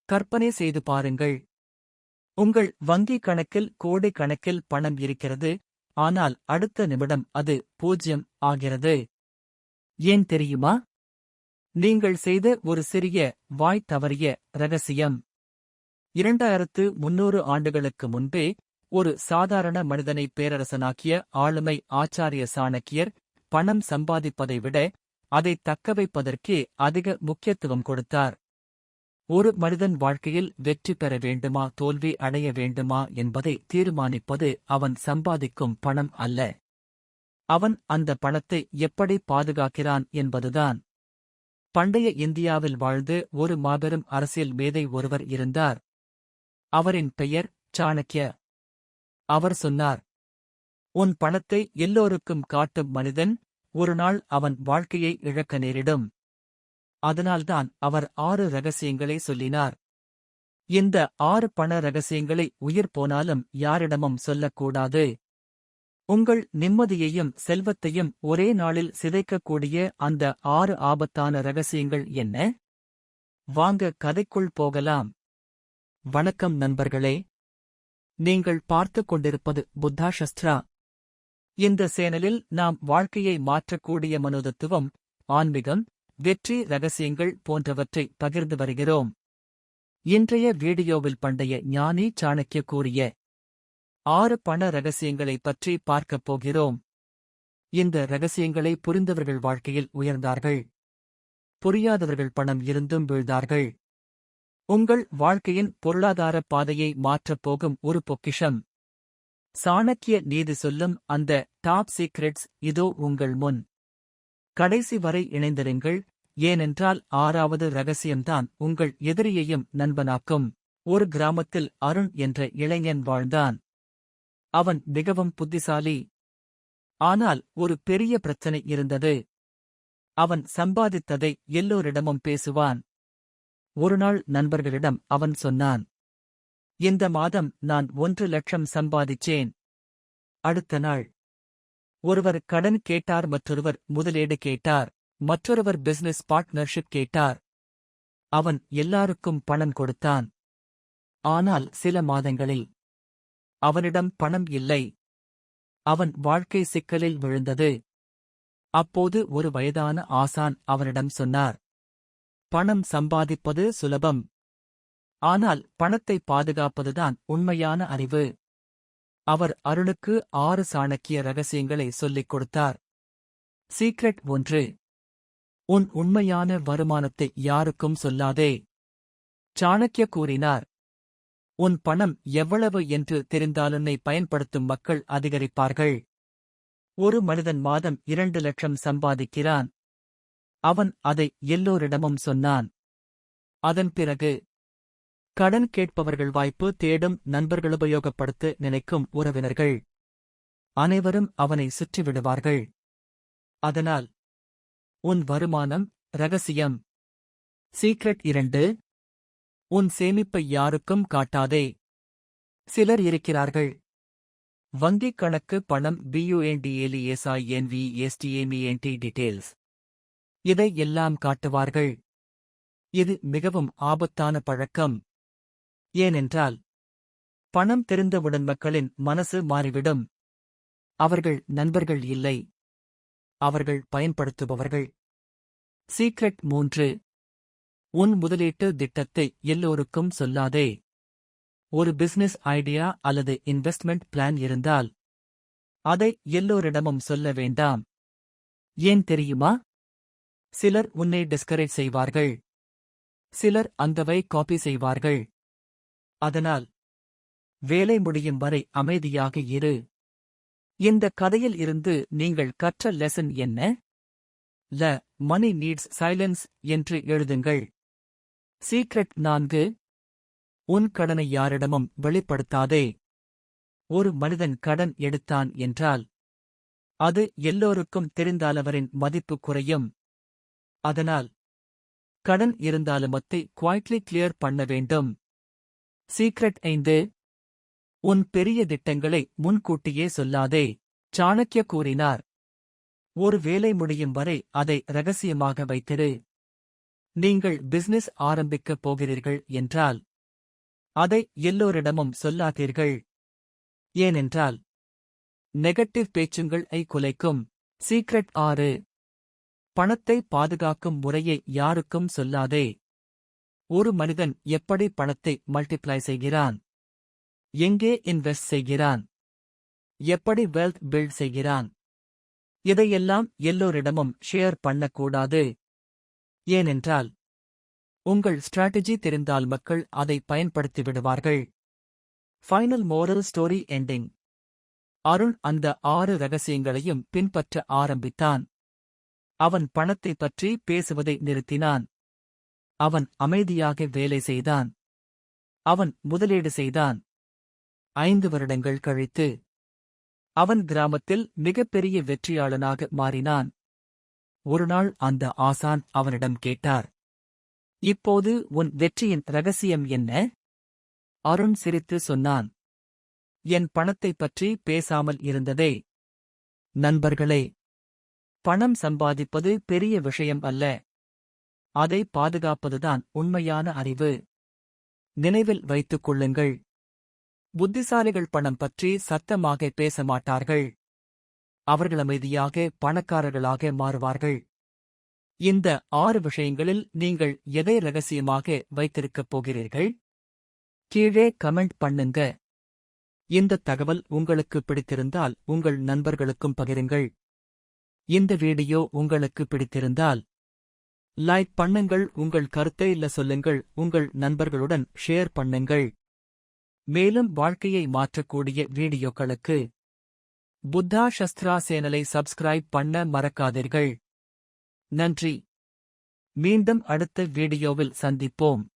கற்பனை செய்து பாருங்கள். உங்கள் வங்கிக் கணக்கில் கோடிக்கணக்கில் பணம் இருக்கிறது, ஆனால் அடுத்த நிமிடம் அது 0 ஆகிறது. ஏன் தெரியுமா? நீங்கள் செய்த ஒரு சிறிய, வாய் தவறிய ரகசியம். 2300 ஆண்டுகளுக்கு முன்பே, ஒரு சாதாரண மனிதனை பேரரசனாக்கிய ஆளுமை ஆச்சாரிய சாணக்கியர், பணம் சம்பாதிப்பதை விட, அதை தக்கவைப்பதற்கே அதிக முக்கியத்துவம் கொடுத்தார். ஒரு மனிதன் வாழ்க்கையில் வெற்றி பெற வேண்டுமா தோல்வி அடைய வேண்டுமா என்பதை தீர்மானிப்பது அவன் சம்பாதிக்கும் பணம் அல்ல. அவன் அந்த பணத்தை எப்படி பாதுகாக்கிறான் என்பதுதான். பண்டைய இந்தியாவில் வாழ்ந்து ஒரு மாபெரும் அரசியல் மேதை ஒருவர் இருந்தார். அவரின் பெயர் சாணக்கிய. அவர் சொன்னார், உன் பணத்தை எல்லோருக்கும் காட்டும் மனிதன், ஒருநாள் அவன் வாழ்க்கையை இழக்க நேரிடும். அதனால்தான் அவர் 6 ரகசியங்களை சொல்லினார். இந்த 6 பண ரகசியங்களை உயிர் போனாலும் யாரிடமும் சொல்லக்கூடாது. உங்கள் நிம்மதியையும் செல்வத்தையும் ஒரே நாளில் சிதைக்கக்கூடிய அந்த 6 ஆபத்தான ரகசியங்கள் என்ன? வாங்க கதைக்குள் போகலாம். வணக்கம் நண்பர்களே. நீங்கள் பார்த்துக் கொண்டிருப்பது புத்தா சஸ்திரா. இந்த சேனலில் நாம் வாழ்க்கையை மாற்றக்கூடிய மனோதத்துவம், ஆன்மீகம், வெற்றி ரகசியங்கள் போன்றவற்றை பகிர்ந்து வருகிறோம். இன்றைய வீடியோவில் பண்டைய ஞானி சாணக்கிய கூறிய 6 பண ரகசியங்களைப் பற்றி பார்க்கப் போகிறோம். இந்த ரகசியங்களை புரிந்தவர்கள் வாழ்க்கையில் உயர்ந்தார்கள். புரியாதவர்கள் பணம் இருந்தும் வீழ்ந்தார்கள். உங்கள் வாழ்க்கையின் பொருளாதார பாதையை மாற்றப் போகும் ஒரு பொக்கிஷம். சாணக்கிய நீதி சொல்லும் அந்த டாப் சீக்ரெட்ஸ் இதோ உங்கள் முன். கடைசி வரை இணைந்திருங்கள், ஏனென்றால் 6வது ரகசியம்தான் உங்கள் எதிரியையும் நண்பனாக்கும். ஒரு கிராமத்தில் அருண் என்ற இளைஞன் வாழ்ந்தான். அவன் மிகவும் புத்திசாலி. ஆனால் ஒரு பெரிய பிரச்சனை இருந்தது. அவன் சம்பாதித்ததை எல்லோரிடமும் பேசுவான். ஒருநாள் நண்பர்களிடம் அவன் சொன்னான், இந்த மாதம் நான் 1 லட்சம் சம்பாதிச்சேன். அடுத்த நாள் ஒருவர் கடன் கேட்டார், மற்றொருவர் முதலீடு கேட்டார், மற்றொருவர் பிசினஸ் பார்ட்னர்ஷிப் கேட்டார். அவன் எல்லாருக்கும் பணம் கொடுத்தான். ஆனால் சில மாதங்களில் அவனிடம் பணம் இல்லை. அவன் வாழ்க்கை சிக்கலில் விழுந்தது. அப்போது ஒரு வயதான ஆசான் அவனிடம் சொன்னார், பணம் சம்பாதிப்பது சுலபம். ஆனால் பணத்தை பாதுகாப்பதுதான் உண்மையான அறிவு. அவர் அருணுக்கு 6 சாணக்கிய ரகசியங்களை சொல்லிக் கொடுத்தார். சீக்ரெட் 1. உன் உண்மையான வருமானத்தை யாருக்கும் சொல்லாதே. சாணக்கிய கூறினார், உன் பணம் எவ்வளவு என்று தெரிந்தாலுன்னை பயன்படுத்தும் மக்கள் அதிகரிப்பார்கள். ஒரு மனிதன் மாதம் 2 லட்சம் சம்பாதிக்கிறான். அவன் அதை எல்லோரிடமும் சொன்னான். அதன் பிறகு கடன் கேட்பவர்கள், வாய்ப்பு தேடும் நண்பர்கள், உபயோகப்படுத்த நினைக்கும் உறவினர்கள் அனைவரும் அவனை சுற்றிவிடுவார்கள். அதனால் உன் வருமானம் ரகசியம். சீக்ரெட் 2. உன் சேமிப்பை யாருக்கும் காட்டாதே. சிலர் இருக்கிறார்கள், வங்கிக் கணக்கு பணம் BUNDLESINVESTMENT டீட்டெயில்ஸ் இதை எல்லாம் காட்டுவார்கள். இது மிகவும் ஆபத்தான பழக்கம். ஏனென்றால் பணம் தெரிந்தவுடன் மக்களின் மனசு மாறிவிடும். அவர்கள் நண்பர்கள் இல்லை, அவர்கள் பயன்படுத்துபவர்கள். சீக்ரெட் 3. உன் முதலீட்டு திட்டத்தை எல்லோருக்கும் சொல்லாதே. ஒரு பிசினஸ் ஐடியா அல்லது இன்வெஸ்ட்மெண்ட் பிளான் இருந்தால் அதை எல்லோரிடமும் சொல்ல வேண்டாம். ஏன் தெரியுமா? சிலர் உன்னை டிஸ்கரேஜ் செய்வார்கள். சிலர் அந்தவை காப்பி செய்வார்கள். அதனால் வேலை முடியும் வரை அமைதியாக இரு. இந்த கதையில் இருந்து நீங்கள் கற்ற லெசன் என்ன? மணி நீட்ஸ் சைலன்ஸ் என்று எழுதுங்கள். சீக்ரெட் 4. உன் கடனை யாரிடமும் வெளிப்படுத்தாதே. ஒரு மனிதன் கடன் எடுத்தான் என்றால் அது எல்லோருக்கும் தெரிந்தாலவரின் மதிப்பு குறையும். அதனால் கடன் இருந்தாலும் அதை குவாய்ட்லி கிளியர் பண்ண வேண்டும். சீக்ரெட் 5. உன் பெரிய திட்டங்களை முன்கூட்டியே சொல்லாதே. சாணக்கிய கூறினார், ஒரு வேலை முடியும் வரை அதை ரகசியமாக வைத்திரு. நீங்கள் பிசினஸ் ஆரம்பிக்கப் போகிறீர்கள் என்றால் அதை எல்லோரிடமும் சொல்லாதீர்கள். ஏனென்றால் நெகட்டிவ் பேச்சுங்கள் குலைக்கும். சீக்ரெட் 6. பணத்தை பாதுகாக்கும் முறையை யாருக்கும் சொல்லாதே. ஒரு மனிதன் எப்படி பணத்தை மல்டிப்ளை செய்கிறான், எங்கே இன்வெஸ்ட் செய்கிறான், எப்படி வெல்த் பில்ட் செய்கிறான், இதையெல்லாம் எல்லோரிடமும் ஷேர் பண்ணக்கூடாது. ஏனென்றால் உங்கள் ஸ்ட்ராட்டஜி தெரிந்தால் மக்கள் அதை பயன்படுத்தி விடுவார்கள். Final moral story ending. Arun அந்த 6 ரகசியங்களையும் பின்பற்ற ஆரம்பித்தான். அவன் பணத்தை பற்றி பேசுவதை நிறுத்தினான். அவன் அமைதியாக வேலை செய்தான். அவன் முதலீடு செய்தான். 5 வருடங்கள் கழித்து அவன் கிராமத்தில் மிகப்பெரிய வெற்றியாளனாக மாறினான். ஒருநாள் அந்த ஆசான் அவனிடம் கேட்டார், இப்போது உன் வெற்றியின் ரகசியம் என்ன? அருண் சிரித்து சொன்னான், என் பணத்தைப் பற்றி பேசாமல் இருந்ததே. நண்பர்களே, பணம் சம்பாதிப்பது பெரிய விஷயம் அல்ல. அதை பாதுகாப்பதுதான் உண்மையான அறிவு. நினைவில் வைத்துக் கொள்ளுங்கள், புத்திசாலிகள் பணம் பற்றி சத்தமாக பேச மாட்டார்கள். அவர்கள் அமைதியாக பணக்காரர்களாக மாறுவார்கள். இந்த 6 விஷயங்களில் நீங்கள் எதை ரகசியமாக வைத்திருக்கப் போகிறீர்கள்? கீழே கமெண்ட் பண்ணுங்க. இந்த தகவல் உங்களுக்கு பிடித்திருந்தால் உங்கள் நண்பர்களுக்கும் பகிருங்கள். இந்த வீடியோ உங்களுக்கு பிடித்திருந்தால் லைக் பண்ணுங்கள். உங்கள் கருத்தை சொல்லுங்கள். உங்கள் நண்பர்களுடன் ஷேர் பண்ணுங்கள். மேலும் வாழ்க்கையை மாற்றக்கூடிய வீடியோக்களுக்கு புத்தா சஸ்திரா சேனலை சப்ஸ்கிரைப் பண்ண மறக்காதீர்கள். நன்றி. மீண்டும் அடுத்த வீடியோவில் சந்திப்போம்.